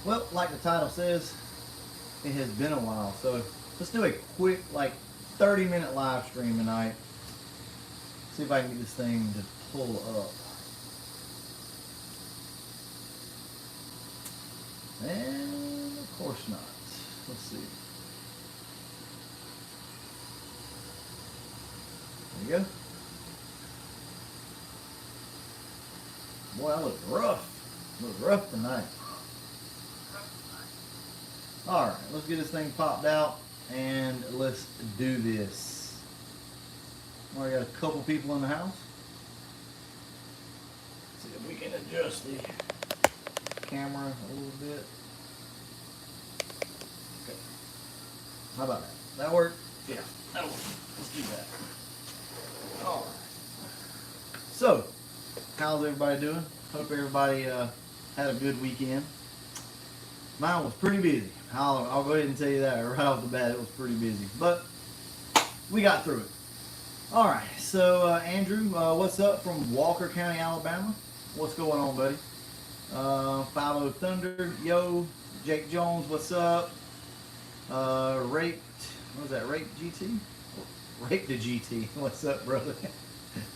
Well, like the title says, it has been a while. So let's do a quick, like 30-minute live stream tonight. See if I can get this thing to pull up. And of course not. Let's see. There you go. Boy, I look rough. Look rough tonight. Alright, let's get this thing popped out and let's do this. Already got a couple people in the house. Let's see if we can adjust the camera a little bit. Okay. How about that? That work? Yeah, that'll work. Let's do that. Alright. So, how's everybody doing? Hope everybody had a good weekend. Mine was pretty busy. I'll go ahead and tell you that right off the bat. It was pretty busy, but we got through it. All right. So Andrew, what's up from Walker County, Alabama? What's going on, buddy? Follow Thunder, yo. Jake Jones, what's up? Raped. What was that? Raped GT? Raped the GT. What's up, brother?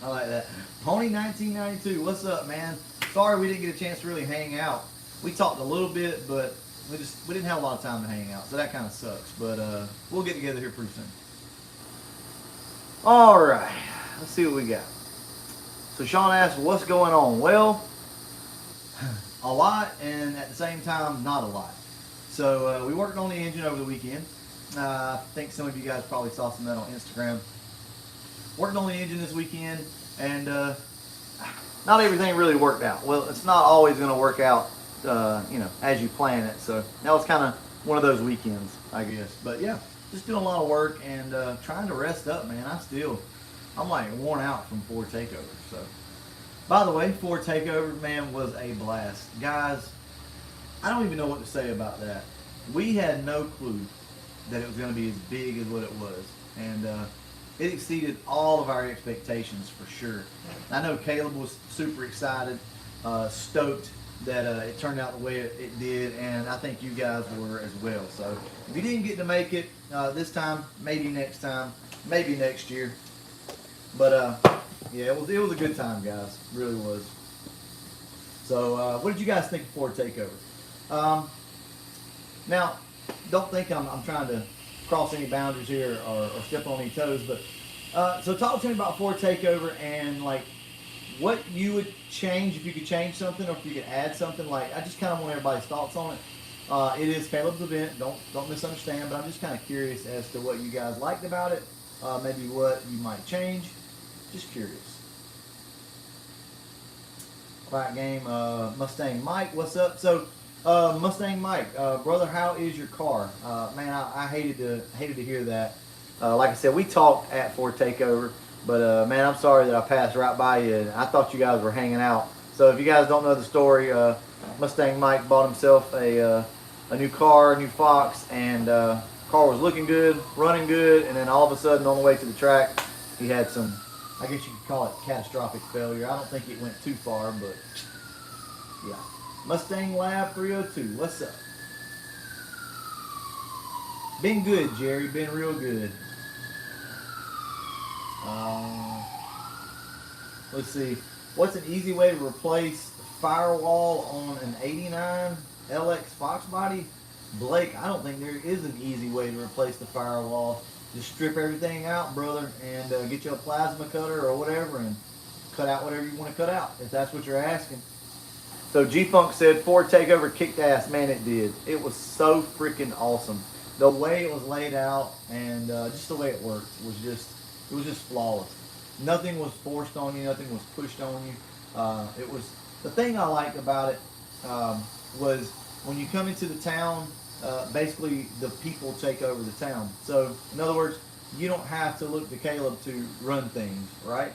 I like that. Pony 1992, what's up, man? Sorry we didn't get a chance to really hang out. We talked a little bit, but we didn't have a lot of time to hang out, so that kind of sucks. But we'll get together here pretty soon. All right, let's see what we got. So Sean asked, what's going on? Well, a lot, and at the same time, not a lot. So we worked on the engine over the weekend. I think some of you guys probably saw some of that on Instagram. Worked on the engine this weekend, and not everything really worked out. Well, it's not always going to work out, as you plan it. So that was kind of one of those weekends, I guess. But yeah, just doing a lot of work and trying to rest up, man. I'm like worn out from Ford Takeover. So, by the way, Ford Takeover, man, was a blast. Guys, I don't even know what to say about that. We had no clue that it was going to be as big as what it was. And it exceeded all of our expectations for sure. I know Caleb was super excited, stoked that it turned out the way it did, and I think you guys were as well. So if you didn't get to make it this time, maybe next time, maybe next year. But yeah, it was a good time, guys. It really was. So what did you guys think of Ford Takeover? Now, don't think I'm trying to cross any boundaries here or step on any toes, but so talk to me about Ford Takeover and like what you would change if you could change something, or if you could add something. Like, I just kind of want everybody's thoughts on it. It is Caleb's event. Don't misunderstand, but I'm just kind of curious as to what you guys liked about it. Maybe what you might change. Just curious. Quiet game. Mustang Mike, what's up? So Mustang Mike, brother, how is your car? Man, I hated to hear that. Like I said, we talked at Ford Takeover. But man, I'm sorry that I passed right by you. I thought you guys were hanging out. So if you guys don't know the story, Mustang Mike bought himself a new car, a new Fox, and car was looking good, running good, and then all of a sudden on the way to the track, he had some, I guess you could call it catastrophic failure. I don't think it went too far, but yeah. Mustang Lab 302, what's up? Been good, Jerry, been real good. Let's see. What's an easy way to replace firewall on an 89 LX Fox body? Blake, I don't think there is an easy way to replace the firewall. Just strip everything out, brother, and get you a plasma cutter or whatever and cut out whatever you want to cut out, if that's what you're asking. So G-Funk said Ford Takeover kicked ass. Man, it did. It was so freaking awesome. The way it was laid out and just the way it worked was just flawless. Nothing was forced on you. Nothing was pushed on you. It was, the thing I liked about it was when you come into the town, basically the people take over the town. So in other words, you don't have to look to Caleb to run things, right?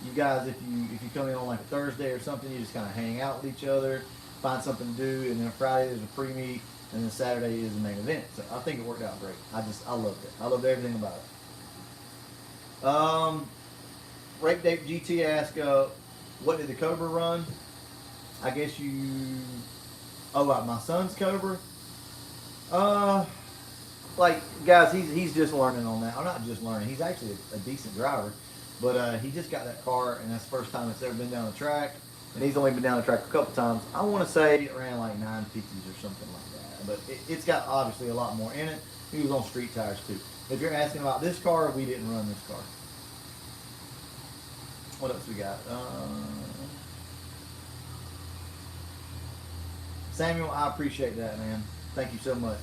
You guys, if you come in on like a Thursday or something, you just kind of hang out with each other, find something to do, and then Friday there's a pre-meet, and then Saturday is the main event. So I think it worked out great. I loved it. I loved everything about it. Rape Date GT asked, what did the Cobra run? I guess you Oh, my son's Cobra. Uh, like guys, he's just learning on that. I'm not just learning. He's actually a decent driver, but he just got that car, and that's the first time it's ever been down the track. And he's only been down the track a couple times. I want to say it ran like 950s or something like that. But it's got obviously a lot more in it. He was on street tires too. If you're asking about this car, we didn't run this car. What else we got? Samuel, I appreciate that, man. Thank you so much.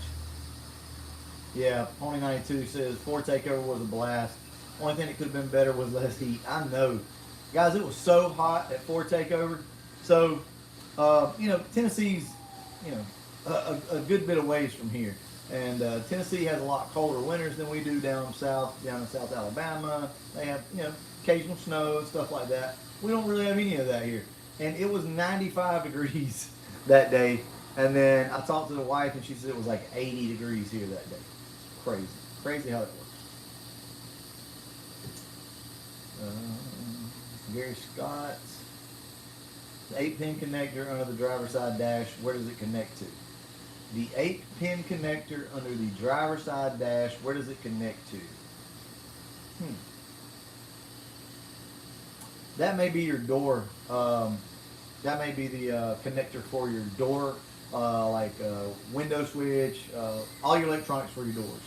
Yeah, Pony 92 says Ford Takeover was a blast. Only thing that could have been better was less heat. I know. Guys, it was so hot at Ford Takeover. So, Tennessee's, a good bit of ways from here. And Tennessee has a lot colder winters than we do down in South Alabama. They have, occasional snow and stuff like that. We don't really have any of that here. And it was 95 degrees that day. And then I talked to the wife, and she said it was like 80 degrees here that day. Crazy. Crazy how it works. Gary Scott. The 8-pin connector under the driver's side dash, where does it connect to? The 8-pin connector under the driver's side dash, where does it connect to? That may be your door. That may be the connector for your door, like window switch, all your electronics for your doors,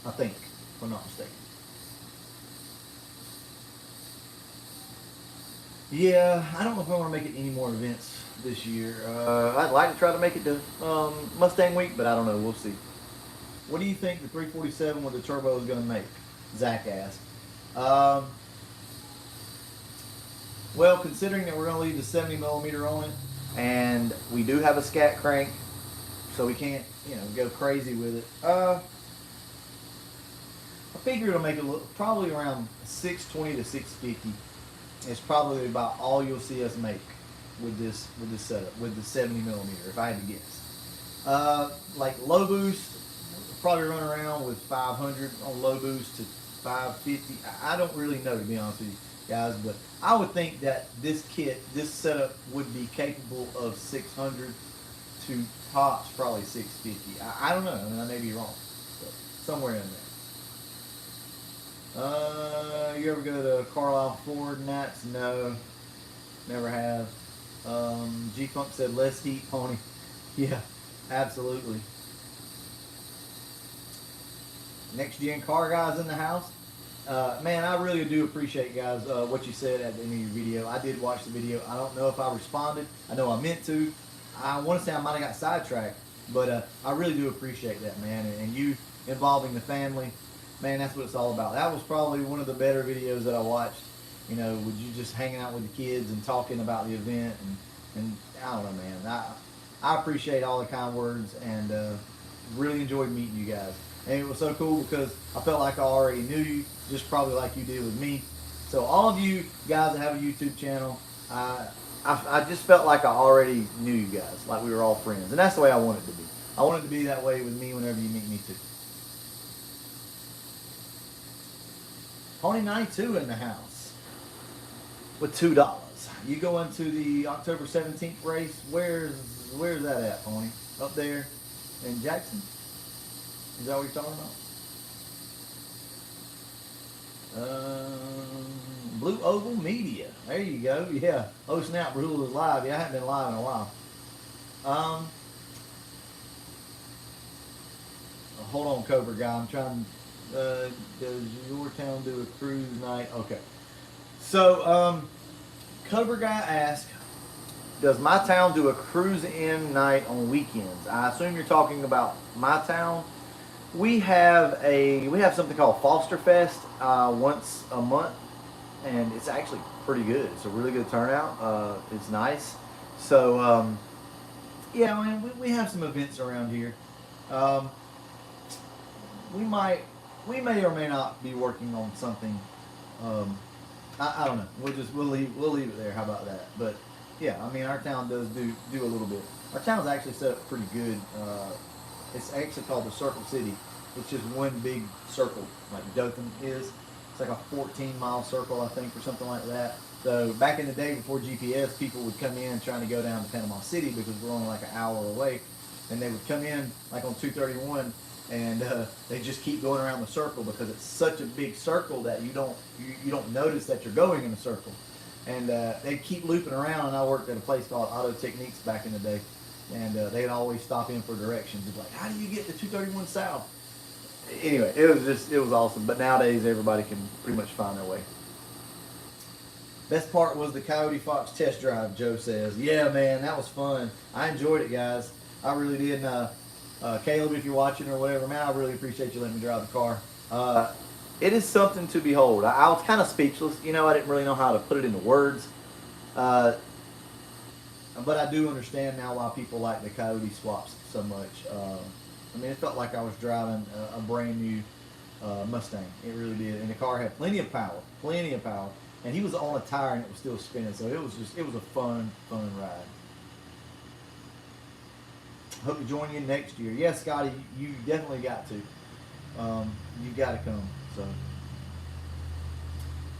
I think, if I'm not mistaken. Yeah, I don't know if I want to make it any more events this year. I'd like to try to make it to Mustang Week, but I don't know. We'll see. What do you think the 347 with the turbo is going to make? Zach asked. Well, considering that we're going to leave the 70 millimeter on it, and we do have a scat crank, so we can't, go crazy with it. I figure it'll make it look probably around 620 to 650. It's probably about all you'll see us make with this setup, with the 70 millimeter, if I had to guess. Like low boost, probably run around with 500 on low boost to 550. I don't really know, to be honest with you guys, but I would think that this setup would be capable of 600 to tops probably 650. I don't know. I mean, I may be wrong, but somewhere in there. You ever go to Carlisle Ford Nats? No, never have. G-Funk said less heat, Pony. Yeah, absolutely. Next gen car guys in the house. Man, I really do appreciate, guys, what you said at the end of your video. I did watch the video. I don't know if I responded. I know I meant to. I want to say I might have got sidetracked, but I really do appreciate that, man. And you involving the family, man, that's what it's all about. That was probably one of the better videos that I watched. With you just hanging out with the kids and talking about the event, and I don't know, man. I appreciate all the kind words, and really enjoyed meeting you guys. And it was so cool because I felt like I already knew you, just probably like you did with me. So all of you guys that have a YouTube channel, I just felt like I already knew you guys, like we were all friends. And that's the way I want it to be. I want it to be that way with me whenever you meet me too. Pony 92 in the house with $2. You go into the October 17th race. Where's that at, Pony? Up there in Jackson? Is that what you're talking about? Blue Oval Media. There you go. Yeah. Oh snap! Rule is live. Yeah, I haven't been live in a while. Hold on, Cobra guy. I'm trying. Does your town do a cruise night? Okay. So, Cobra guy asked, does my town do a cruise-in night on weekends? I assume you're talking about my town. We have something called Foster Fest once a month, and it's actually pretty good. It's a really good turnout. It's nice. So, yeah, I mean, we have some events around here. We may or may not be working on something. I don't know. We'll leave it there. How about that? But yeah, I mean, our town does do a little bit. Our town's actually set up pretty good. It's actually called the Circle City. It's just one big circle, like Dothan is. It's like a 14-mile circle, I think, or something like that. So back in the day before GPS, people would come in trying to go down to Panama City because we're only like an hour away, and they would come in like on 231, and they just keep going around the circle because it's such a big circle that you don't notice that you're going in a circle, and they'd keep looping around. And I worked at a place called Auto Techniques back in the day, and they'd always stop in for directions. It's like, how do you get to 231 south? Anyway, it was awesome. But nowadays everybody can pretty much find their way. Best part was the Coyote Fox test drive, Joe says. Yeah, man, that was fun. I enjoyed it, guys. I really did. Caleb, if you're watching or whatever, man, I really appreciate you letting me drive the car. It is something to behold. I was kind of speechless. You know, I didn't really know how to put it into words. But I do understand now why people like the Coyote swaps so much. I mean, it felt like I was driving a brand new Mustang. It really did. And the car had plenty of power. Plenty of power. And he was on a tire and it was still spinning. So it was a fun ride. Hope to join you next year. Yes, Scotty, you definitely got to. You got to come.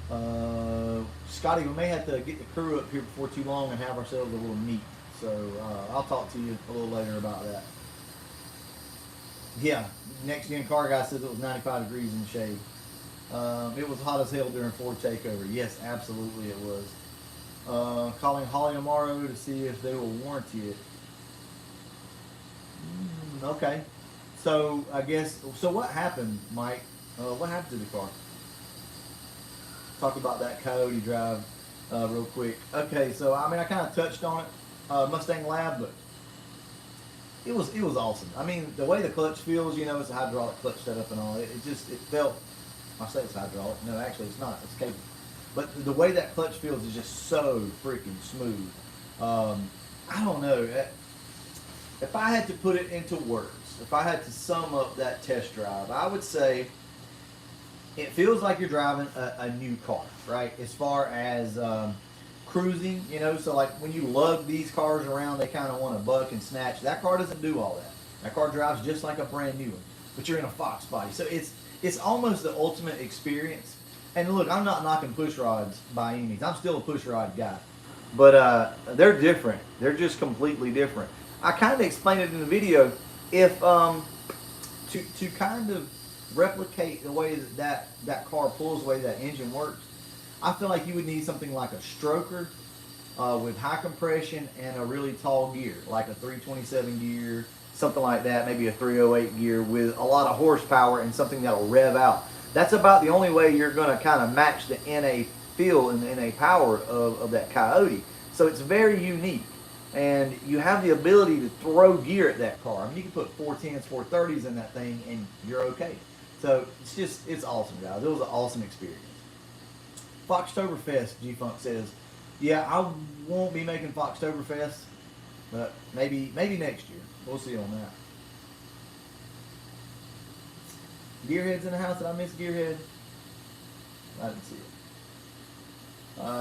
So, Scotty, we may have to get the crew up here before too long and have ourselves a little meet. So I'll talk to you a little later about that. Yeah, next gen car guy says it was 95 degrees in the shade. It was hot as hell during Ford takeover. Yes, absolutely it was. Calling Holly tomorrow to see if they will warranty it. Okay. So I guess, so what happened, Mike? What happened to the car? Talk about that Coyote drive real quick. Okay, so I mean I kind of touched on it, Mustang Lab, but it was awesome. I mean the way the clutch feels, you know, it's a hydraulic clutch setup and all. It felt. I say it's hydraulic. No, actually it's not. It's cable. But the way that clutch feels is just so freaking smooth. I don't know. If I had to put it into words, if I had to sum up that test drive, I would say it feels like you're driving a new car, right? As far as cruising, you know, so like when you lug these cars around, they kind of want to buck and snatch. That car doesn't do all that. That car drives just like a brand new one, but you're in a Fox body. So it's almost the ultimate experience. And look, I'm not knocking push rods by any means. I'm still a push rod guy. But they're different. They're just completely different. I kind of explained it in the video. If to kind of replicate the way that car pulls, the way that engine works, I feel like you would need something like a stroker with high compression and a really tall gear, like a 327 gear, something like that, maybe a 308 gear with a lot of horsepower and something that'll rev out. That's about the only way you're going to kind of match the NA feel and the NA power of that Coyote. So it's very unique. And you have the ability to throw gear at that car. I mean, you can put 410s, 430s in that thing and you're okay. So it's awesome, guys. It was an awesome experience. Foxtoberfest, G-Funk says, yeah, I won't be making Foxtoberfest, but maybe next year. We'll see on that. Gearhead's in the house. Did I miss Gearhead? I didn't see it.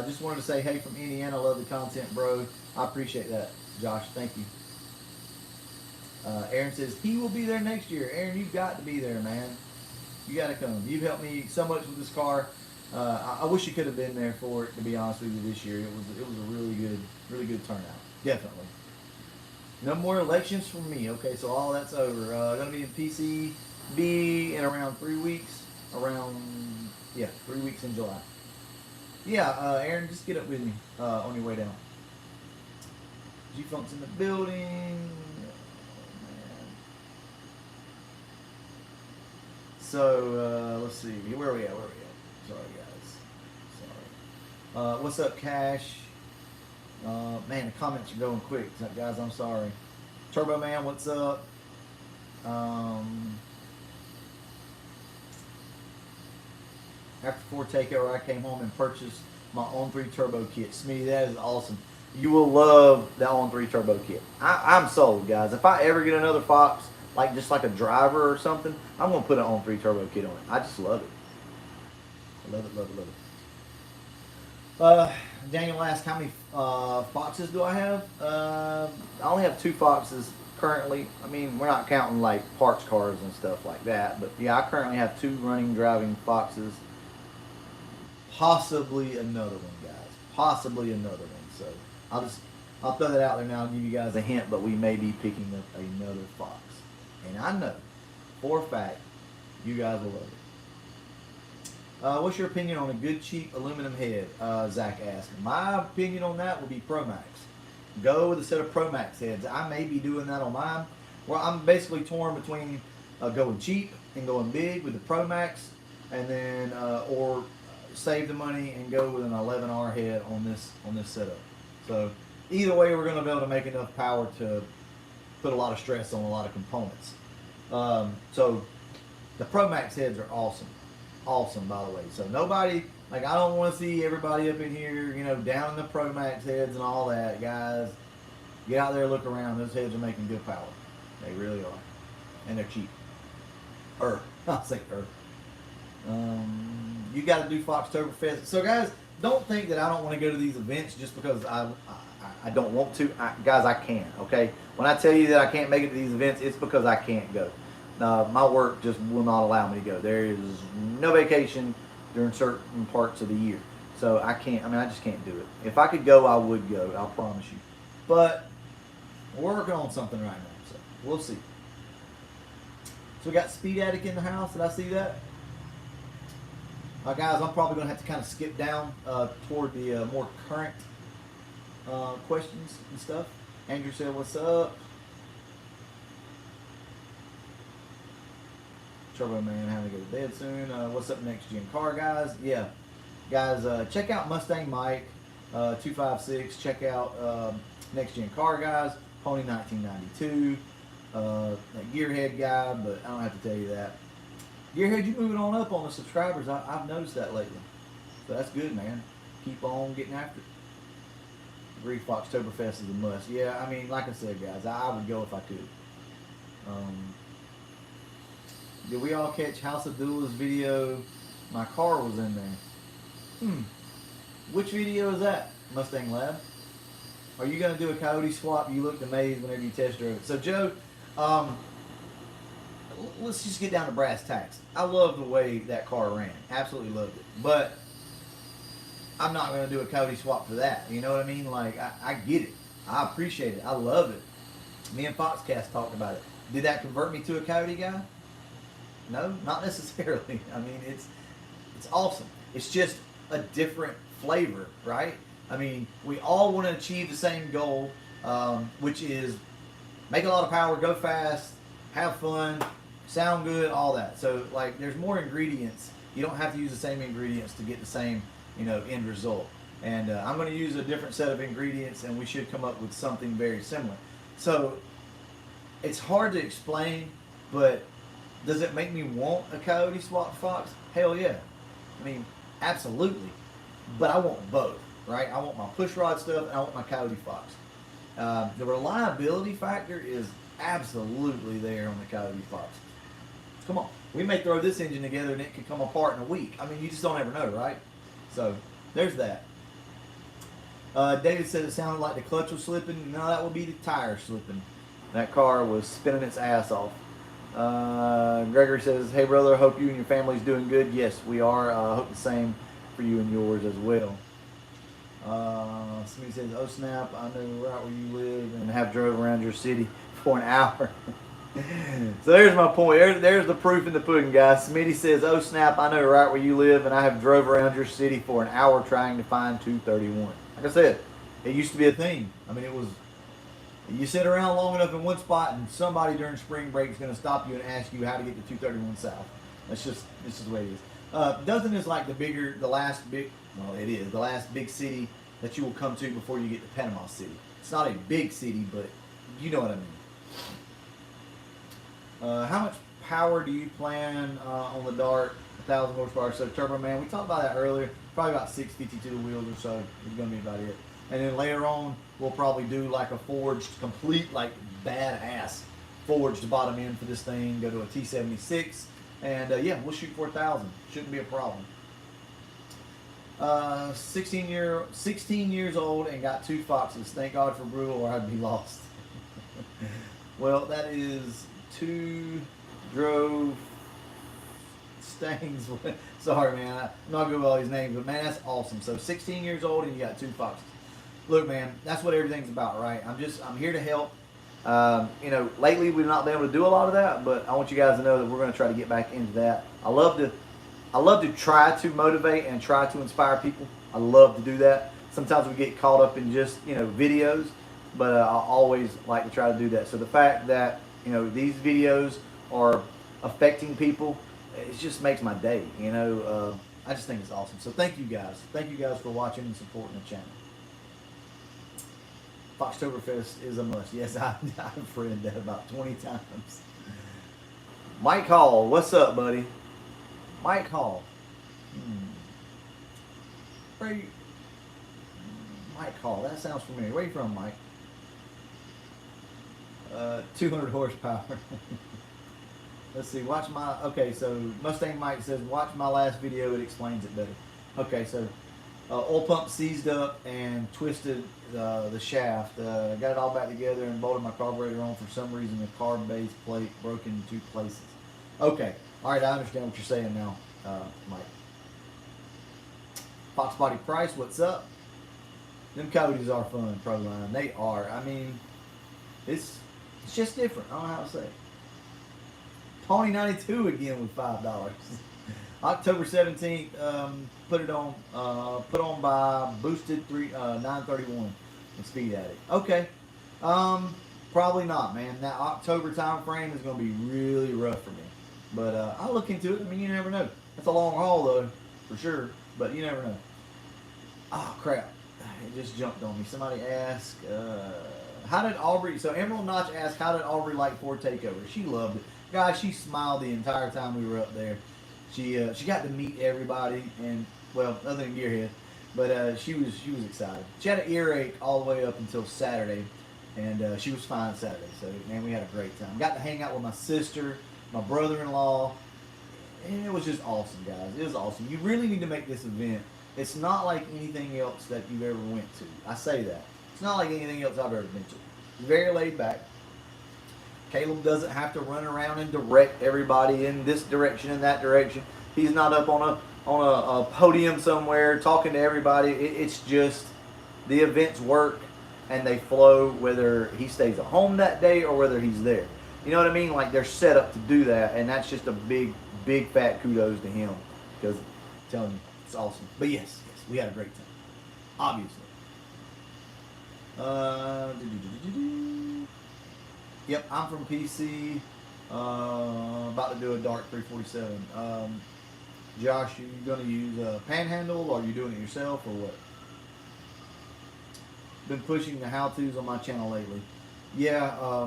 Just wanted to say, hey, from Indiana, love the content, bro. I appreciate that, Josh. Thank you. Aaron says, he will be there next year. Aaron, you've got to be there, man. You got to come. You've helped me so much with this car. I wish you could have been there for it, to be honest with you, this year. It was a really good turnout. Definitely. No more elections for me. Okay, so all that's over. Going to be in PCB in around 3 weeks. 3 weeks in July. Yeah, Aaron, just get up with me on your way down. G-Funk's in the building. Oh, man. So, let's see. Where are we at? Sorry, guys. Sorry. What's up, Cash? Man, the comments are going quick. Guys, I'm sorry. Turbo Man, what's up? After Ford takeover, I came home and purchased my On3 turbo kit. Smitty, that is awesome. You will love the On3 turbo kit. I'm sold, guys. If I ever get another Fox, just like a driver or something, I'm going to put an On3 turbo kit on it. I just love it. Love it. Daniel asked, how many Foxes do I have? I only have 2 Foxes currently. I mean, we're not counting like parts cars and stuff like that. But yeah, I currently have 2 running driving Foxes. Possibly another one, guys. possibly another one. So I'll throw that out there now. I'll give you guys a hint, but we may be picking up another fox. And I know for a fact you guys will love it. What's your opinion on a good cheap aluminum head? Zach asked. My opinion on that will be Pro Max. Go with a set of Pro Max heads. I may be doing that on mine. Well, I'm basically torn between going cheap and going big with the Pro Max, and then or save the money and go with an 11R head on this setup. So either way, we're going to be able to make enough power to put a lot of stress on a lot of components. So the Pro Max heads are awesome. Awesome, by the way. So nobody, like, I don't want to see everybody up in here, you know, down in the Pro Max heads and all that. Guys, get out there, look around. Those heads are making good power. They really are. And they're cheap. I'll say you got to do Foxtoberfest. So guys, don't think that I don't want to go to these events just because I don't want to. Guys, I can, okay? When I tell you that I can't make it to these events, it's because I can't go. My work just will not allow me to go. There is no vacation during certain parts of the year. So I can't, I just can't do it. If I could go, I would go, I'll promise you. But we're working on something right now, so we'll see. So we got Speed Addict in the house. Did I see that? Guys, I'm probably going to have to kind of skip down toward the more current questions and stuff. Andrew said, what's up? Turbo Man having to go to bed soon. What's up, next gen car guys? Yeah, guys, check out Mustang Mike 256. Check out next gen car guys. Pony 1992. That Gearhead guy, but I don't have to tell you that. Gearhead, you moving on up on the subscribers. I've noticed that lately, so that's good, man. Keep on getting after it. Agree, Foxtoberfest is a must. Yeah, I mean, like I said, guys, I would go if I could. Did we all catch House of Duelist video? My car was in there. Which video is that, Mustang Lab? Are you going to do a coyote swap? You looked amazed whenever you test drove it. So, Joe, let's just get down to brass tacks. I love the way that car ran. Absolutely loved it. But I'm not going to do a coyote swap for that. You know what I mean? Like, I get it. I appreciate it. I love it. Me and Foxcast talked about it. Did that convert me to a coyote guy? No, not necessarily. I mean, it's awesome. It's just a different flavor, right? I mean, we all want to achieve the same goal, which is make a lot of power, go fast, have fun, sound good, all that. So, like, there's more ingredients. You don't have to use the same ingredients to get the same, end result. And I'm going to use a different set of ingredients, and we should come up with something very similar. So, it's hard to explain, but does it make me want a coyote swap fox? Hell yeah. I mean, absolutely. But I want both, right? I want my push rod stuff and I want my coyote fox. The reliability factor is absolutely there on the coyote fox. Come on. We may throw this engine together and it could come apart in a week. I mean, you just don't ever know, right? So, there's that. David said it sounded like the clutch was slipping. No, that would be the tire slipping. That car was spinning its ass off. Gregory says, hey brother, hope you and your family's doing good. Yes, we are. Hope the same for you and yours as well. Somebody says, oh snap, I know right where you live and have drove around your city for an hour. So there's my point. There's the proof in the pudding, guys. Smitty says, oh snap, I know right where you live and I have drove around your city for an hour trying to find 231. Like I said, it used to be a thing. I mean, it was, you sit around long enough in one spot and somebody during spring break is going to stop you and ask you how to get to 231 South. This is the way it is. Dothan is like the last big city that you will come to before you get to Panama City. It's not a big city, but you know what I mean. How much power do you plan on the Dart? 1,000 horsepower. So Turbo Man, we talked about that earlier. Probably about 652 wheels or so is going to be about it. And then later on, we'll probably do like a forged, complete, like badass forged bottom end for this thing. Go to a T76. And yeah, we'll shoot for 1,000. Shouldn't be a problem. 16 years old and got 2 foxes. Thank God for Brule or I'd be lost. Well, that is 2 drove Stangs. Sorry, man. I'm not good with all these names, but man, that's awesome. So 16 years old and you got 2 foxes. Look, man, that's what everything's about, right? I'm here to help. Lately we've not been able to do a lot of that, but I want you guys to know that we're going to try to get back into that. I love to try to motivate and try to inspire people. I love to do that. Sometimes we get caught up in just videos, but I always like to try to do that. So the fact that these videos are affecting people, it just makes my day. I just think it's awesome. So thank you guys. Thank you guys for watching and supporting the channel. Foxtoberfest is a must. Yes, I've read that about 20 times. Mike Hall, what's up, buddy? Mike Hall. Where are you? Mike Hall, that sounds familiar. Where are you from, Mike? 200 horsepower. Let's see, okay, so Mustang Mike says, watch my last video, it explains it better. Okay, so oil pump seized up and twisted the shaft. Got it all back together and bolted my carburetor on. For some reason, the carb base plate broke in 2 places. Okay, all right, I understand what you're saying now, Mike. Fox Body Price, what's up? Them Codys are fun, Proline. They are. I mean, it's just different. I don't know how to say it. Pony 92 again with $5. October 17th, put on by Boosted 931 and Speed Addict. Okay, probably not, man. That October time frame is going to be really rough for me, but I'll look into it. I mean, you never know. That's a long haul though, for sure, but you never know. Oh crap, it just jumped on me. Somebody asked, how did Aubrey? So Emerald Notch asked, how did Aubrey like Ford Takeover? She loved it. Guys, she smiled the entire time we were up there. She got to meet everybody, and well, other than Gearhead, but she was excited. She had an earache all the way up until Saturday, and she was fine Saturday. So man, we had a great time. Got to hang out with my sister, my brother-in-law, and it was just awesome, guys. It was awesome. You really need to make this event. It's not like anything else that you've ever went to. I say that. It's not like anything else I've ever been to. It's very laid back. Caleb doesn't have to run around and direct everybody in this direction and that direction. He's not up on a podium somewhere talking to everybody. It's just the events work and they flow whether he stays at home that day or whether he's there. You know what I mean? Like they're set up to do that, and that's just a big fat kudos to him because I'm telling you, it's awesome. But yes, we had a great time. Obviously. Yep, I'm from PC. About to do a dark 347. Josh, you going to use a panhandle, or are you doing it yourself, or what? Been pushing the how-tos on my channel lately. Yeah,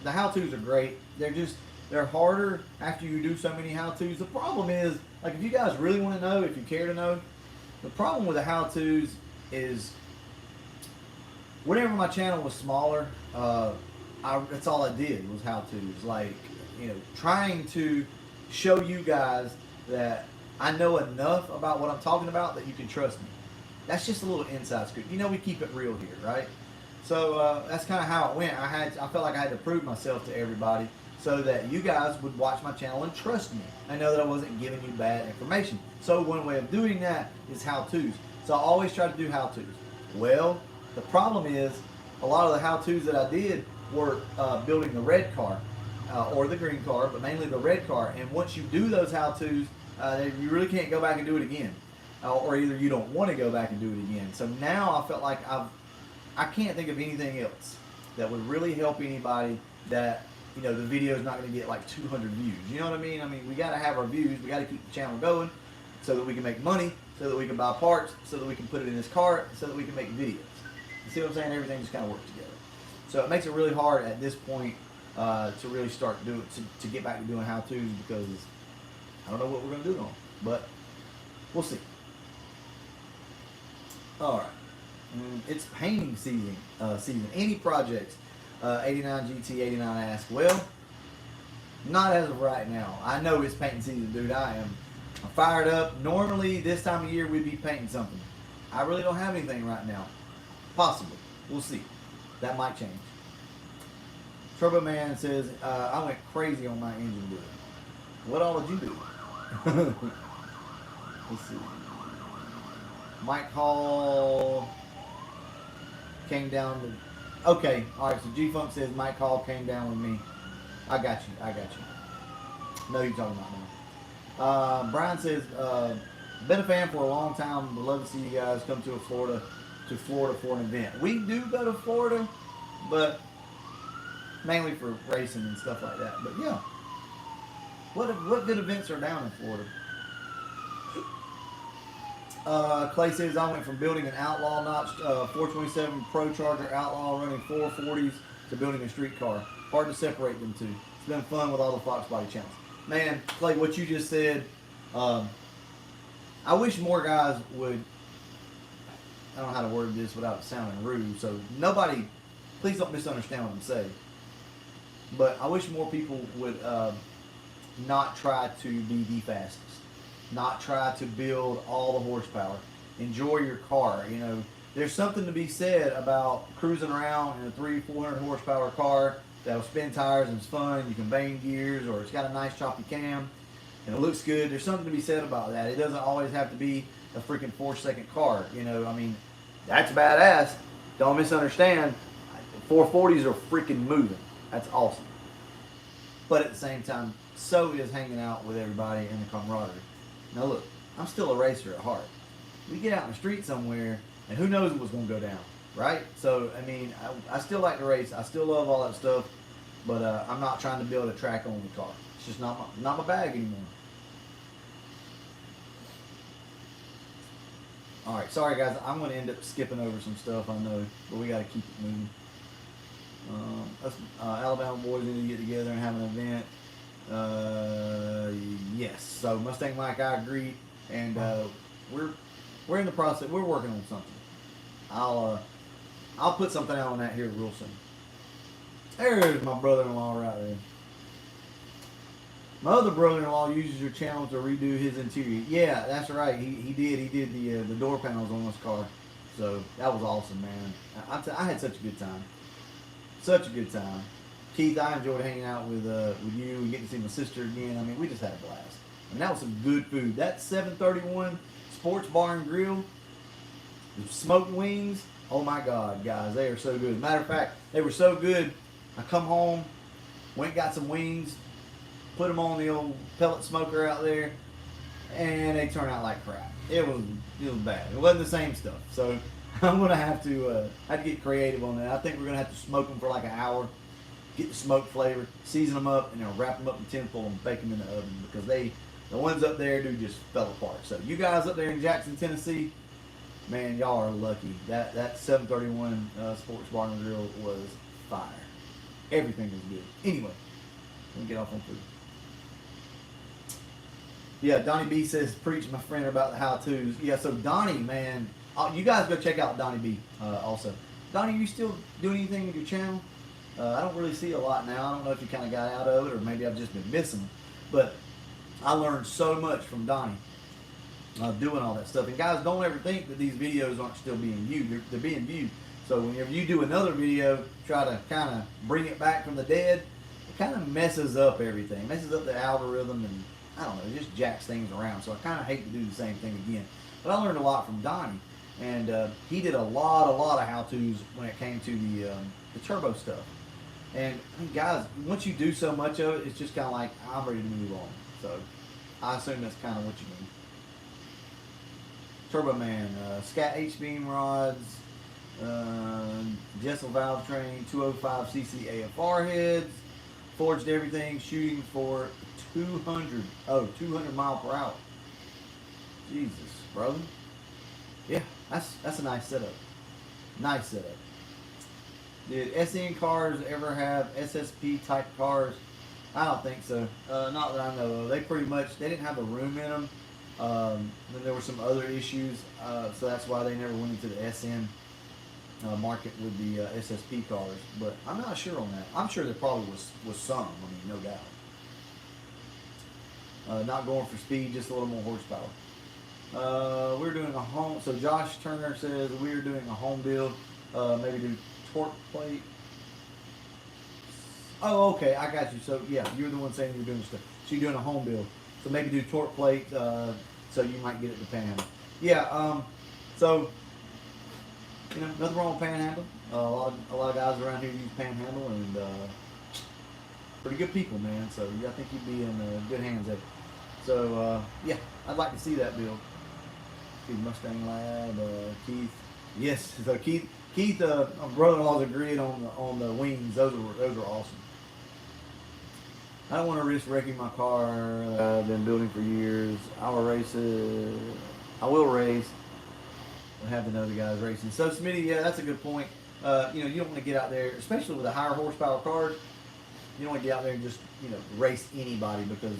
the how-tos are great. They're harder after you do so many how-tos. The problem is, like, if you guys really want to know, if you care to know, the problem with the how-tos is whenever my channel was smaller, that's all I did was how-tos. Like, trying to show you guys that I know enough about what I'm talking about that you can trust me. That's just a little inside scoop. We keep it real here, right? So that's kind of how it went. I felt like I had to prove myself to everybody so that you guys would watch my channel and trust me. I know that I wasn't giving you bad information. So one way of doing that is how-tos. So I always try to do how-tos. Well, the problem is a lot of the how-tos that I did were building the red car or the green car, but mainly the red car. And once you do those how-tos, you really can't go back and do it again. Or either you don't want to go back and do it again. So now I felt like I can't think of anything else that would really help anybody that, the video is not going to get like 200 views. You know what I mean? I mean, we got to have our views. We got to keep the channel going so that we can make money, so that we can buy parts, so that we can put it in this cart, so that we can make videos. You see what I'm saying? Everything just kind of works together. So it makes it really hard at this point to really start doing, to get back to doing how-tos, because I don't know what we're going to do on them, but we'll see. All right, it's painting season. Any projects? 89 GT 89 asks. Well, not as of right now. I know it's painting season, dude. I'm fired up. Normally this time of year we'd be painting something. I really don't have anything right now. Possibly. We'll see. That might change. Turbo Man says, I went crazy on my engine build. What all did you do? Let's see. Mike Hall came down to. Okay, all right. So G Funk says Mike Hall came down with me. I got you. I got you. Know who you're talking about now. Brian says, been a fan for a long time. Would love to see you guys come to Florida for an event. We do go to Florida, but mainly for racing and stuff like that. But yeah, what good events are down in Florida? Clay says I went from building an outlaw notch 427 Pro Charger outlaw running 440s to building a street car. Hard to separate them two. It's been fun with all the Fox Body channels. Man, Clay, what you just said, I wish more guys would, I don't know how to word this without sounding rude, so nobody, please don't misunderstand what I'm saying, but I wish more people would not try to be the fastest, not try to build all the horsepower. Enjoy your car. You know, there's something to be said about cruising around in a 300-400 horsepower car that'll spin tires and it's fun. You can bang gears, or it's got a nice choppy cam and it looks good. There's something to be said about that. It doesn't always have to be a freaking 4-second car. You know, I mean, that's badass. Don't misunderstand. 440s are freaking moving. That's awesome. But at the same time, so is hanging out with everybody and the camaraderie. Now look, I'm still a racer at heart. We get out in the street somewhere, and who knows what's going to go down, right? So, I mean, I still like to race. I still love all that stuff, but I'm not trying to build a track-only car. It's just not my bag anymore. All right, sorry guys, I'm going to end up skipping over some stuff, I know, but we got to keep it moving. Us Alabama boys need to get together and have an event. Yes. So Mustang Mike, I agree, and we're in the process. We're working on something. I'll put something out on that here real soon. There's my brother-in-law right there. My other brother-in-law uses your channel to redo his interior. Yeah, that's right. He did. He did the door panels on this car. So that was awesome, man. I had such a good time. Such a good time. Keith, I enjoyed hanging out with you and getting to see my sister again. I mean, we just had a blast. And that was some good food. That 731 Sports Bar and Grill, the smoked wings, oh my God, guys, they are so good. Matter of fact, they were so good, I come home, went and got some wings, put them on the old pellet smoker out there, and they turned out like crap. It was bad. It wasn't the same stuff. So I'm going to have to get creative on that. I think we're going to have to smoke them for like an hour, get the smoke flavor, season them up, and then wrap them up in tinfoil and bake them in the oven, because the ones up there, dude, just fell apart. So you guys up there in Jackson, Tennessee, man, y'all are lucky. That 731 Sports Bar and Grill was fire. Everything was good. Anyway, let me get off on food. Yeah, Donnie B says, preach my friend about the how-tos. Yeah, so Donnie, man, you guys go check out Donnie B also. Donnie, you still doing anything with your channel? I don't really see a lot now. I don't know if you kind of got out of it, or maybe I've just been missing it. But I learned so much from Donnie doing all that stuff. And guys, don't ever think that these videos aren't still being viewed. They're being viewed. So whenever you do another video, try to kind of bring it back from the dead, it kind of messes up everything. It messes up the algorithm, and I don't know, it just jacks things around. So I kind of hate to do the same thing again. But I learned a lot from Donnie. And he did a lot of how-tos when it came to the turbo stuff. And guys, once you do so much of it, it's just kind of like, I'm ready to move on. So I assume that's kind of what you mean. Turbo Man, Scat H-beam rods, Jessel valve train, 205cc AFR heads, forged everything, shooting for 200 mile per hour. Jesus, brother. Yeah, that's a nice setup. Nice setup. Did SN cars ever have SSP type cars? I don't think so. Not that I know of. They didn't have the room in them. Then there were some other issues, so that's why they never went into the SN market with the SSP cars. But I'm not sure on that. I'm sure there probably was some. I mean, no doubt. Not going for speed, just a little more horsepower. We're doing a home. So Josh Turner says we're doing a home build. Maybe do torque plate. Oh, okay, I got you. So yeah, you're the one saying you're doing stuff. So you're doing a home build. So maybe do torque plate, so you might get it to panhandle. Yeah, so, nothing wrong with panhandle. A lot of guys around here use panhandle, and pretty good people, man. So yeah, I think you'd be in good hands there. So yeah, I'd like to see that build. See Mustang Lab, Keith. Yes, so Keith, my brother-in-law's agreed on the wings. Those are awesome. I don't want to risk wrecking my car I've been building for years. I will race it. I will race. I have to know the guys racing. So Smitty, yeah, that's a good point. You don't want to get out there, especially with the higher horsepower cars. You don't want to get out there and just race anybody, because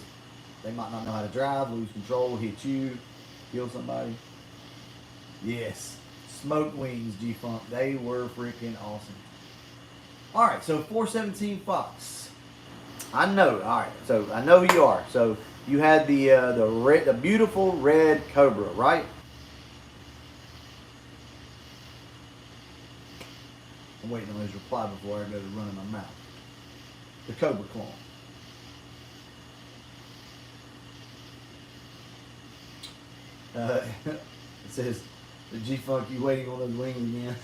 they might not know how to drive, lose control, hit you, kill somebody. Yes, smoke wings, G-Funk. They were freaking awesome. All right, so 417 Fox. I know. All right, so I know who you are. So you had the beautiful red Cobra, right? I'm waiting on his reply before I go to running my mouth. The Cobra clone. It says, the G-Funk, you waiting on those wings again?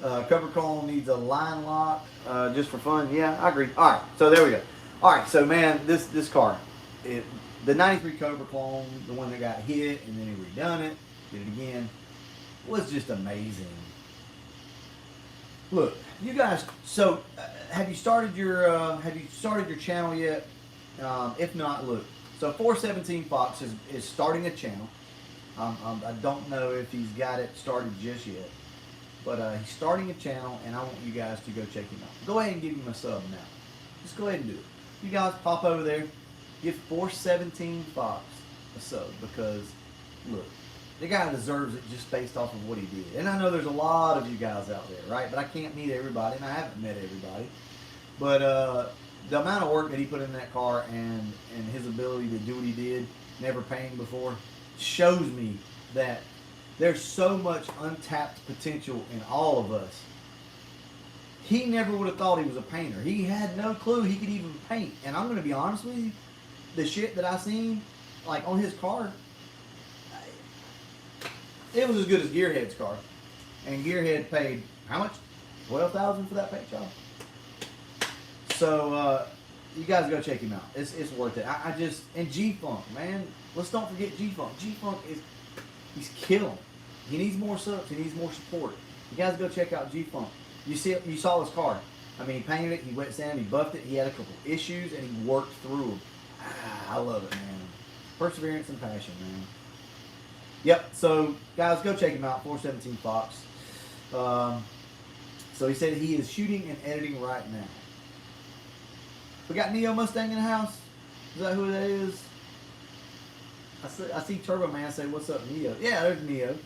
Cobra clone needs a line lock, just for fun. Yeah, I agree. All right, so there we go. All right, so man, this car, the 93 Cobra clone, the one that got hit and then he redone it, did it again, was just amazing. Look, you guys. So, have you started your channel yet? If not, look. So 417 Fox is starting a channel. I don't know if he's got it started just yet, but he's starting a channel, and I want you guys to go check him out. Go ahead and give him a sub now. Just go ahead and do it. You guys pop over there, give 417 Fox a sub, because look, the guy deserves it just based off of what he did. And I know there's a lot of you guys out there, right? But I can't meet everybody, and I haven't met everybody. But the amount of work that he put in that car, and his ability to do what he did, never painting before, shows me that there's so much untapped potential in all of us. He never would have thought he was a painter. He had no clue he could even paint. And I'm going to be honest with you, the shit that I seen, like on his car, it was as good as Gearhead's car. And Gearhead paid, how much? $12,000 for that paint job? So, you guys go check him out. It's worth it. And G-Funk, man. Let's don't forget G-Funk. G-Funk he's killing. He needs more subs. He needs more support. You guys go check out G-Funk. You saw his car. I mean, he painted it, he wet sanded, he buffed it, he had a couple issues, and he worked through them. I love it, man. Perseverance and passion, man. Yep, so guys, go check him out, 417 Fox. So he said he is shooting and editing right now. We got Neo Mustang in the house. Is that who that is? I see Turbo Man say, "What's up, Neo?" Yeah, there's Neo.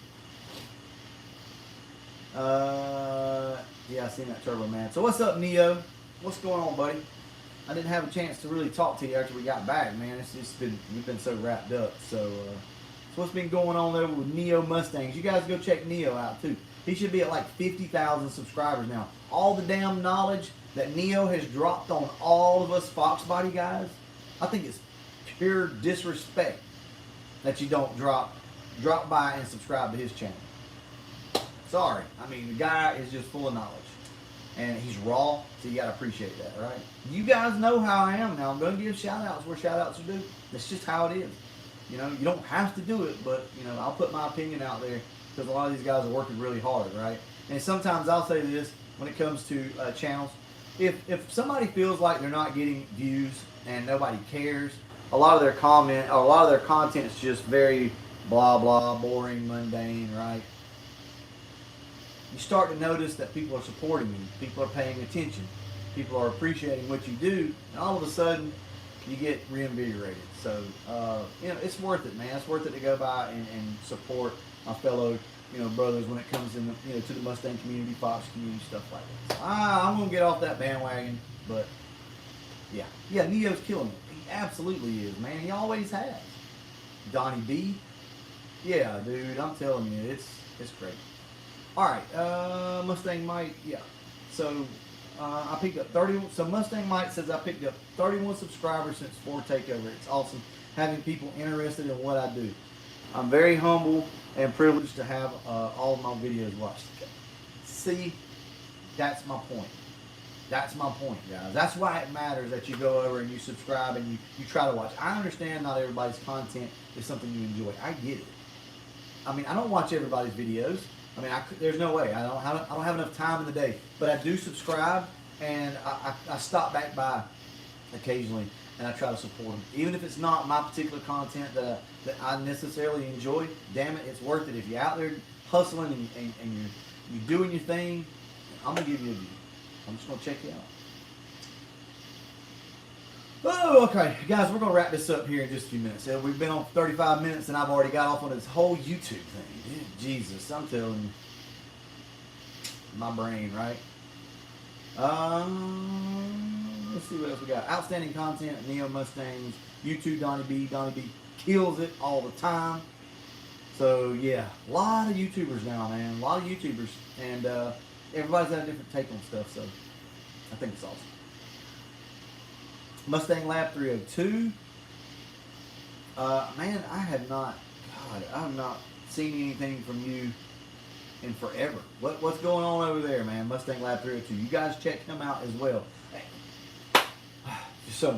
Yeah, I seen that Turbo Man. So what's up, Neo? What's going on, buddy? I didn't have a chance to really talk to you after we got back, man. We've been so wrapped up. So what's been going on there with Neo Mustangs? You guys go check Neo out too. He should be at like 50,000 subscribers now. All the damn knowledge that Neo has dropped on all of us Fox Body guys, I think it's pure disrespect that you don't drop by and subscribe to his channel. Sorry. I mean, the guy is just full of knowledge. And he's raw, so you got to appreciate that, right? You guys know how I am now. I'm going to give shout-outs where shout-outs are due. That's just how it is. You know, you don't have to do it, but, I'll put my opinion out there because a lot of these guys are working really hard, right? And sometimes I'll say this when it comes to channels. If somebody feels like they're not getting views and nobody cares, a lot of their content is just very blah, blah, boring, mundane, right? You start to notice that people are supporting you. People are paying attention. People are appreciating what you do. And all of a sudden, you get reinvigorated. So, it's worth it, man. It's worth it to go by and support my fellow, brothers when it comes in, to the Mustang community, Fox community, stuff like that. So, I'm going to get off that bandwagon. But, yeah, Neo's killing it. He absolutely is, man. He always has. Donnie B. Yeah, dude, I'm telling you, it's great. All right, Mustang Mike, yeah. So, I picked up 31. So Mustang Mike says I picked up 31 subscribers since Ford Takeover. It's awesome having people interested in what I do. I'm very humble and privileged to have all of my videos watched. See, that's my point. That's my point, guys. That's why it matters that you go over and you subscribe and you try to watch. I understand not everybody's content is something you enjoy. I get it. I mean, I don't watch everybody's videos. I mean, there's no way. I don't have enough time in the day. But I do subscribe, and I stop back by occasionally, and I try to support them. Even if it's not my particular content that I necessarily enjoy, damn it, it's worth it. If you're out there hustling and you're doing your thing, I'm going to give you a view. I'm just going to check you out. Oh, okay. Guys, we're going to wrap this up here in just a few minutes. We've been on 35 minutes, and I've already got off on this whole YouTube thing. Dude, Jesus, I'm telling you. My brain, right? Let's see what else we got. Outstanding content, Neo Mustangs, YouTube Donnie B. Donnie B kills it all the time. So, yeah, a lot of YouTubers now, man. A lot of YouTubers. And everybody's got a different take on stuff, so I think it's awesome. Mustang Lab 302. Man, I have not seen anything from you in forever. What's going on over there, man? Mustang Lab 302. You guys check him out as well. Just so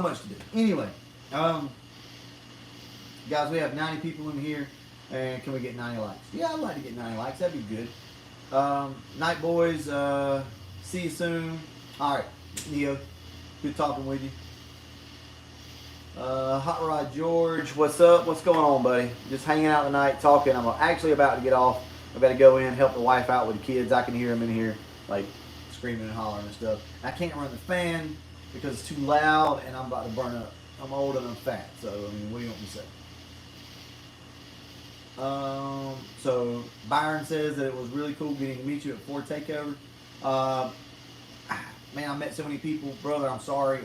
much to do. Anyway, guys, we have 90 people in here, and can we get 90 likes? Yeah, I'd like to get 90 likes. That'd be good. Night boys, see you soon. All right, Neo, good talking with you. Hot Rod George, what's up? What's going on, buddy? Just hanging out tonight, talking. I'm actually about to get off. I've got to go in, help the wife out with the kids. I can hear them in here, like, screaming and hollering and stuff. I can't run the fan because it's too loud, and I'm about to burn up. I'm old and I'm fat, so, I mean, what do you want me to say? So, Byron says that it was really cool getting to meet you at Ford Takeover. Man, I met so many people. Brother, I'm sorry.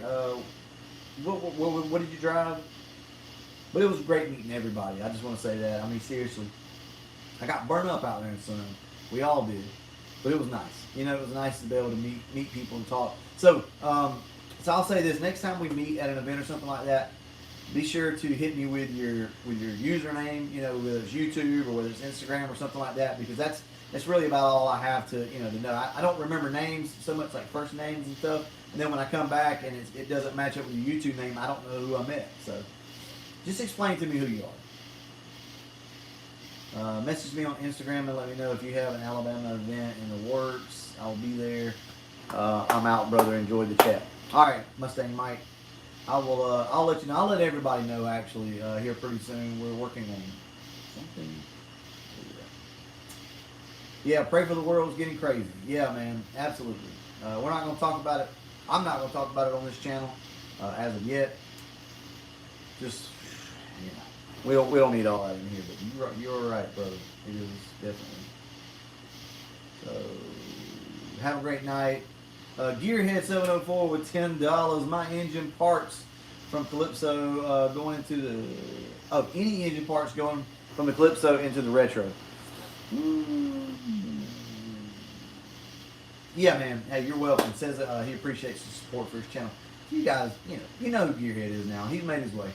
What did you drive? But it was great meeting everybody. I just want to say that. I mean, seriously. I got burnt up out there in the sun. We all did. But it was nice. You know, it was nice to be able to meet people and talk. So, I'll say this. Next time we meet at an event or something like that, be sure to hit me with your username, you know, whether it's YouTube or whether it's Instagram or something like that, because that's really about all I have to know. I don't remember names so much, like first names and stuff. And then when I come back and it doesn't match up with your YouTube name, I don't know who I met. So just explain to me who you are. Message me on Instagram and let me know if you have an Alabama event in the works. I'll be there. I'm out, brother. Enjoy the chat. All right, Mustang Mike. I'll let you know. I'll let everybody know, actually, here pretty soon. We're working on something. Yeah, pray for the world's getting crazy. Yeah, man, absolutely. We're not going to talk about it. I'm not going to talk about it on this channel as of yet. Just, we don't need all that in here. But you're right, brother. It is definitely. So, have a great night. Gearhead 704 with $10. My engine parts from Calypso going into the any engine parts going from the Calypso into the Retro. Yeah, man. Hey, you're welcome. Says he appreciates the support for his channel. You guys, you know who Gearhead is now. He's made his way.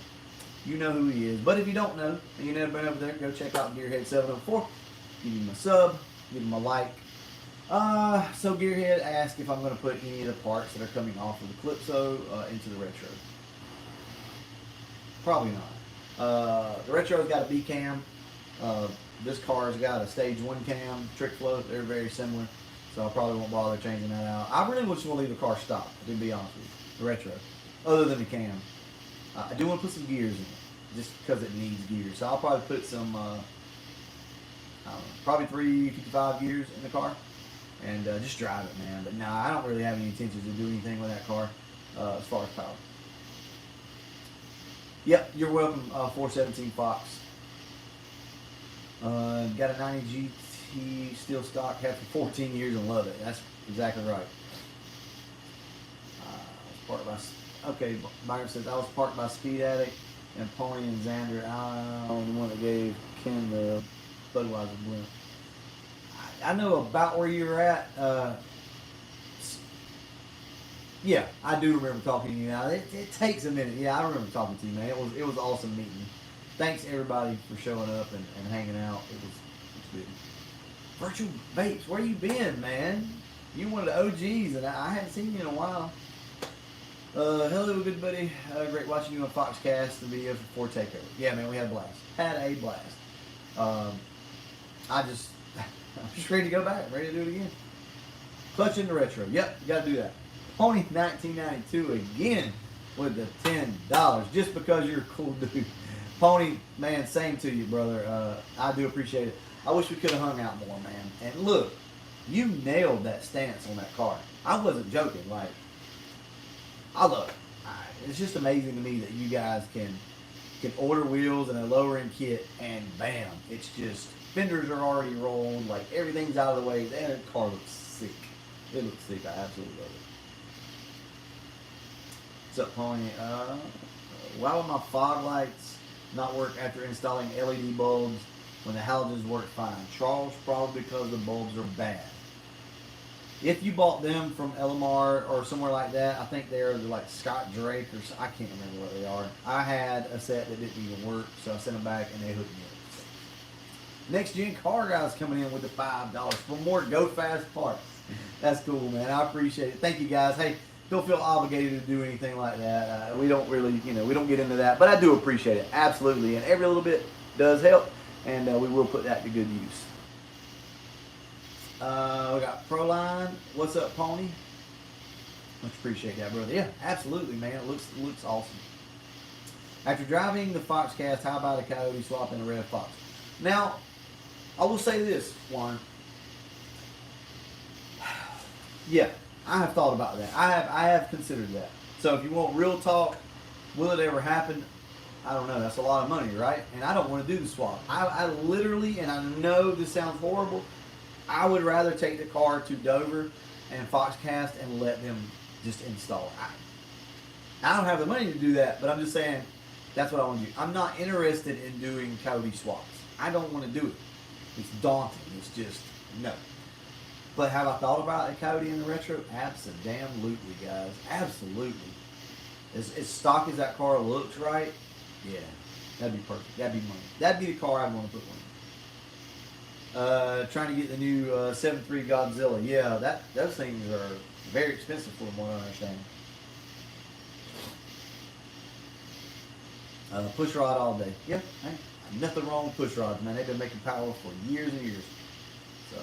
You know who he is. But if you don't know and you've never been over there, go check out Gearhead 704. Give him a sub. Give him a like. So Gearhead asked if I'm going to put any of the parts that are coming off of the Calypso into the Retro. Probably not. The Retro's got a B cam. This car's got a stage 1 cam, trick float. They're very similar. So I probably won't bother changing that out. I really just want to leave the car stock, to be honest with you. The Retro. Other than the cam. I do want to put some gears in it. Just because it needs gears. So I'll probably put some, I don't know, probably 355 gears in the car. And just drive it, man. But nah, I don't really have any intentions to do anything with that car as far as power. Yep, you're welcome, 417 Fox. Got a 90 GT steel stock, had for 14 years and love it. That's exactly right. Okay, Byron says, I was parked by Speed Addict and Pony and Xander. I'm the one that gave Ken the Budweiser blimp. I know about where you're at. Yeah, I do remember talking to you now. It takes a minute. Yeah, I remember talking to you, man. It was awesome meeting you. Thanks everybody for showing up and hanging out. It's good. Virtual Vapes, where you been, man? You one of the OGs, and I hadn't seen you in a while. Hello, good buddy. Great watching you on Foxcast, the video for Takeover. Yeah, man, we had a blast. Had a blast. Um, I'm just ready to go back. Ready to do it again. Clutch in the retro. Yep, you got to do that. Pony 1992 again with the $10 just because you're a cool dude. Pony, man, same to you, brother. I do appreciate it. I wish we could have hung out more, man. And look, you nailed that stance on that car. I wasn't joking. Like, I love it. It's just amazing to me that you guys can order wheels and a lowering kit, and bam, it's just fenders are already rolled, like everything's out of the way. That car looks sick. It looks sick. I absolutely love it. What's up, Pony? Why would my fog lights not work after installing LED bulbs when the halogens work fine? Charles, probably because the bulbs are bad. If you bought them from LMR or somewhere like that, I think they're like Scott Drake or I can't remember what they are. I had a set that didn't even work, so I sent them back and they hooked me up. Next Gen Car Guys coming in with the $5 for more Go Fast parts. That's cool, man. I appreciate it. Thank you, guys. Hey, don't feel obligated to do anything like that. We don't really, we don't get into that, but I do appreciate it. Absolutely. And every little bit does help, and we will put that to good use. We got Proline. What's up, Pony? Much appreciate that, brother. Yeah, absolutely, man. It looks awesome. After driving the Foxcast, how about a Coyote swap and a Red Fox? Now, I will say this, Warren. Yeah, I have thought about that. I have considered that. So if you want real talk, will it ever happen? I don't know. That's a lot of money, right? And I don't want to do the swap. I literally, and I know this sounds horrible, I would rather take the car to Dover and Foxcast and let them just install it. I don't have the money to do that, but I'm just saying that's what I want to do. I'm not interested in doing Coyote swaps. I don't want to do it. It's daunting. It's just, no. But have I thought about a Coyote in the retro? Absolutely, guys. Absolutely. As stock as that car looks, right? Yeah, that'd be perfect. That'd be money. That'd be the car I'd want to put one in. Trying to get the new 7.3 Godzilla. Yeah, those things are very expensive from what I understand. Push rod all day. Yeah, hey, nothing wrong with push rods, man. They've been making power for years and years. So,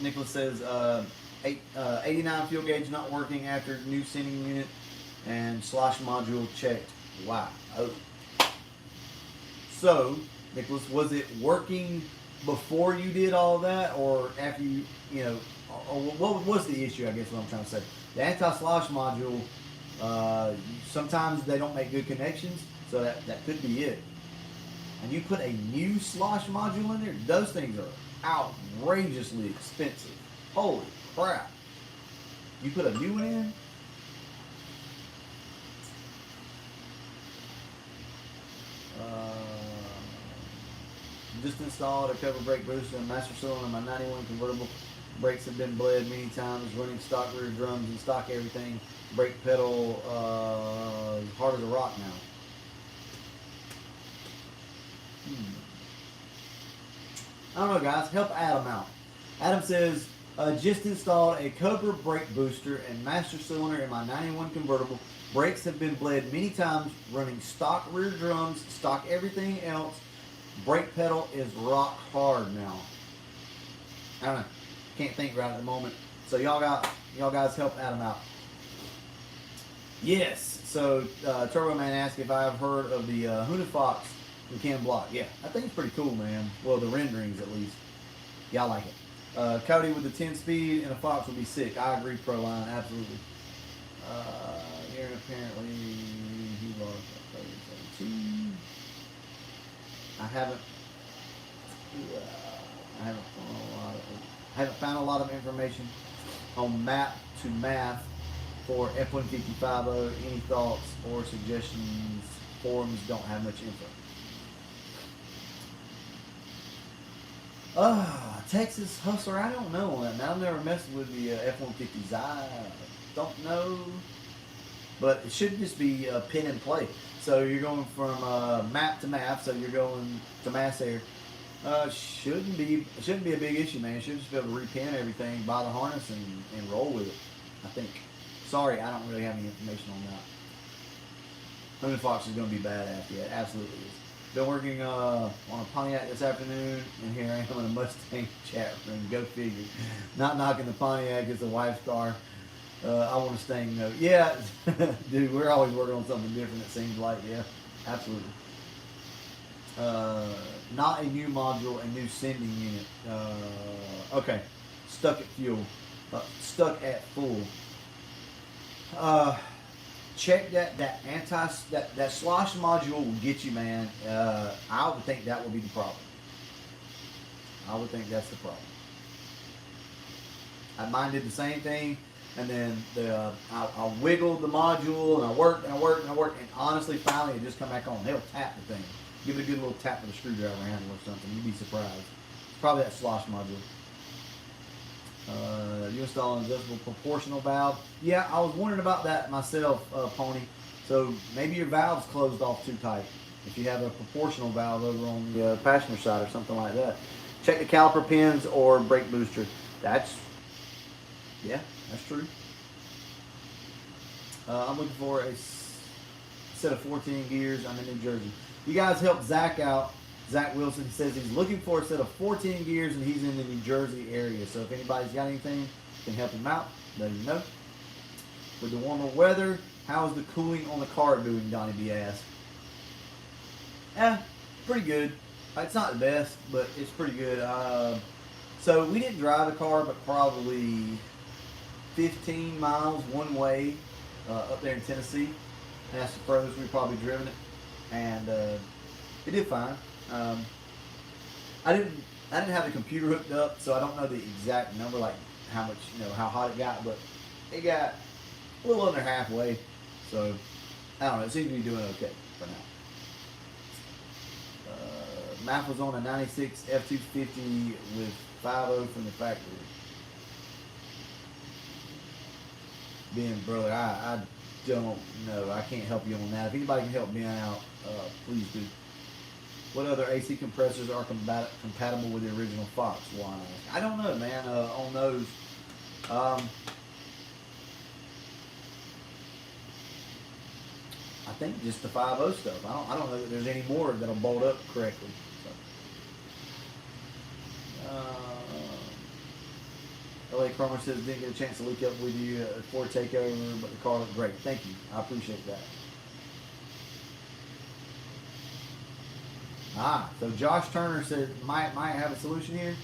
Nicholas says 89 fuel gauge not working after new sending unit and slosh module checked. Wow. Oh. So, Nicholas, was it working before you did all of that, or after you, or what was the issue, I guess what I'm trying to say? The anti-slosh module, sometimes they don't make good connections, so that could be it. And you put a new slosh module in there, those things are outrageously expensive. Holy crap. You put a new one in? Just installed a cover brake booster and master cylinder on my 91 convertible. Brakes have been bled many times, running stock rear drums and stock everything. Brake pedal hard as a rock now. I don't know, guys. Help Adam out. Adam says, just installed a Cobra brake booster and master cylinder in my 91 convertible. Brakes have been bled many times, running stock rear drums, stock everything else. Brake pedal is rock hard now. I don't know. Can't think right at the moment. So y'all guys help Adam out. Yes. So Turbo Man asked if I've heard of the Huna Fox from Ken Block. Yeah, I think it's pretty cool, man. Well, the renderings at least. Yeah, I like it. Cody with the 10-speed and a Fox would be sick. I agree, Proline, absolutely. Here apparently he lost 17. I haven't found a lot of information on map to math for F-150 Any thoughts or suggestions? Forums don't have much info. Texas Hustler, I don't know on that. Now, I've never messed with the F-150s. I don't know. But it should just be pin and play. So you're going from map to map. So you're going to mass air. Shouldn't be a big issue, man. You should just be able to repin everything, buy the harness, and roll with it. I think. Sorry, I don't really have any information on that. London Fox is going to be badass. Yeah, it absolutely is. Been working on a Pontiac this afternoon, and here I am in a Mustang chat room. Go figure. Not knocking the Pontiac, it's the wife's car. I want a Mustang though. Yeah, dude, we're always working on something different, it seems like. Yeah, absolutely. Not a new module, a new sending unit. Okay, stuck at fuel. Stuck at full. Check that that slosh module will get you, man. I would think that would be the problem. I would think that's the problem. Mine did the same thing, and then I wiggled the module, and I worked, and honestly, finally, it just come back on. They'll tap the thing. Give it a good little tap with a screwdriver handle or something. You'd be surprised. It's probably that slosh module. You install an adjustable proportional valve. Yeah, I was wondering about that myself, Pony. So maybe your valve's closed off too tight. If you have a proportional valve over on the passenger side or something like that. Check the caliper pins or brake booster. That's true. I'm looking for a set of 14 gears. I'm in New Jersey. You guys help Zach out. Zach Wilson says he's looking for a set of 14 gears and he's in the New Jersey area. So if anybody's got anything, can help him out, let him know. With the warmer weather, how is the cooling on the car doing, Donnie B asked. Pretty good. It's not the best, but it's pretty good. So we didn't drive the car, but probably 15 miles one way up there in Tennessee. And that's the furthest we've probably driven it. And it did fine. I didn't have the computer hooked up, so I don't know the exact number, like how much, how hot it got, but it got a little under halfway. So I don't know. It seems to be doing okay for now. MAP was on a 96 F250 with 5.0 from the factory. Ben, brother, I don't know. I can't help you on that. If anybody can help Ben out, please do. What other AC compressors are compatible with the original Fox? Why? I don't know, man. On those, I think just the 5.0 stuff. I don't know that there's any more that'll bolt up correctly. So. LA Cromer says didn't get a chance to link up with you before takeover, but the car looked great. Thank you. I appreciate that. So Josh Turner said might have a solution here.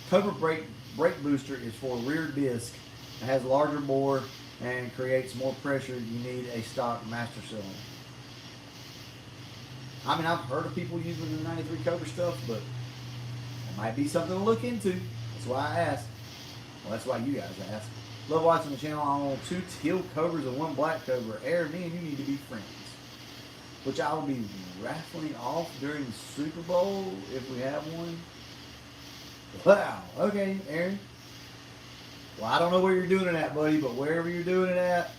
Cobra brake booster is for rear disc. It has larger bore and creates more pressure. You need a stock master cylinder. I mean, I've heard of people using the 93 Cobra stuff, but it might be something to look into. That's why I asked. Well, that's why you guys asked. Love watching the channel. I own 2 teal Cobras and 1 black Cobra. Aaron, me and you need to be friends. Which I will be raffling off during the Super Bowl if we have one. Wow. Okay, Aaron. Well, I don't know where you're doing it at, buddy, but wherever you're doing it at,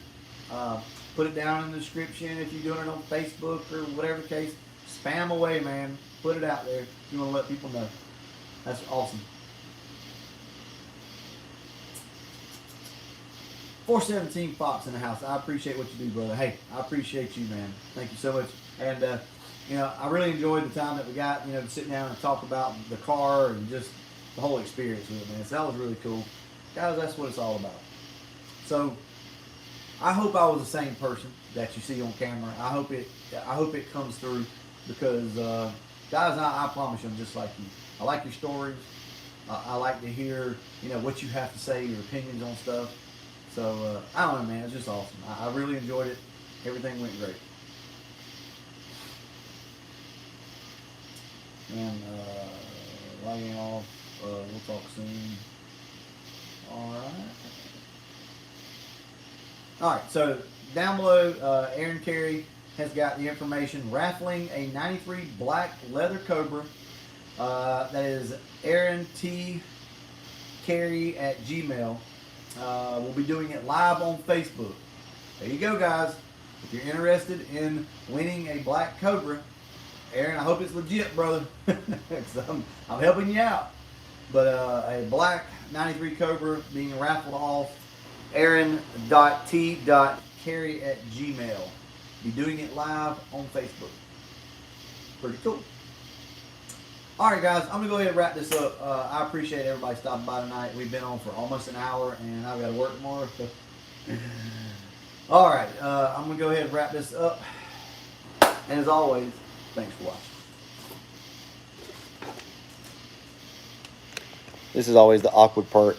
put it down in the description. If you're doing it on Facebook or whatever the case, spam away, man. Put it out there if you want to let people know. That's awesome. 417 Fox in the house. I appreciate what you do, brother. Hey, I appreciate you, man. Thank you so much. And, I really enjoyed the time that we got, to sit down and talk about the car and just the whole experience with it, man. So that was really cool. Guys, that's what it's all about. So, I hope I was the same person that you see on camera. I hope it comes through because, guys, I promise you I'm just like you. I like your stories. I like to hear, what you have to say, your opinions on stuff. So, I don't know, man. It's just awesome. I really enjoyed it. Everything went great. And, logging off. We'll talk soon. Alright, so down below, Aaron Carey has got the information. Raffling a 93 black leather Cobra That is Aaron T. Carey at Gmail. We'll be doing it live on Facebook. There you go, guys. If you're interested in winning a black Cobra, Aaron, I hope it's legit, brother. 'Cause I'm helping you out. But a black 93 Cobra being raffled off. Aaron.t.carey@gmail. Be doing it live on Facebook. Pretty cool. Alright guys, I'm going to go ahead and wrap this up. I appreciate everybody stopping by tonight. We've been on for almost an hour and I've got to work tomorrow. So. Alright, I'm going to go ahead and wrap this up. And as always, thanks for watching. This is always the awkward part.